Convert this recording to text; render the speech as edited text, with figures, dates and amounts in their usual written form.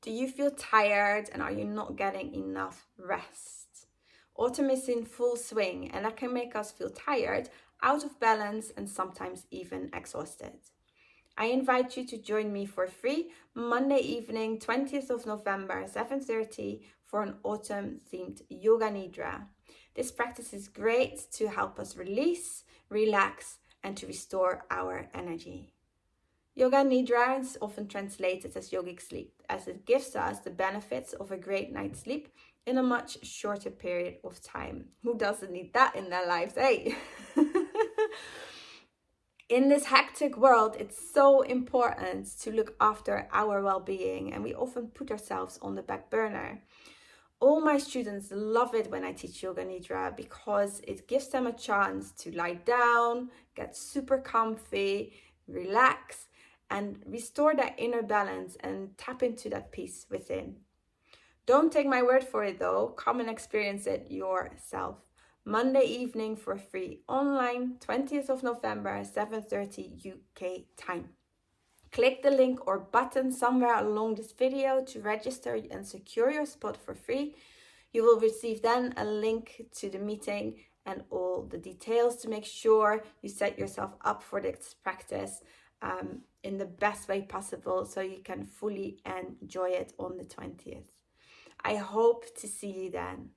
Do you feel tired and are you not getting enough rest? Autumn is in full swing and that can make us feel tired, out of balance, and sometimes even exhausted. I invite you to join me for free Monday evening, 20th of November, 7:30 for an autumn-themed Yoga Nidra. This practice is great to help us release, relax, and to restore our energy. Yoga Nidra is often translated as yogic sleep, as it gives us the benefits of a great night's sleep in a much shorter period of time. Who doesn't need that in their lives, eh? In this hectic world, it's so important to look after our well-being, and we often put ourselves on the back burner. All my students love it when I teach Yoga Nidra because it gives them a chance to lie down, get super comfy, relax, and restore that inner balance and tap into that peace within. Don't take my word for it though, come and experience it yourself. Monday evening for free, online, 20th of November, 7:30 UK time. Click the link or button somewhere along this video to register and secure your spot for free. You will receive then a link to the meeting and all the details to make sure you set yourself up for this practice in the best way possible so you can fully enjoy it on the 20th. I hope to see you then.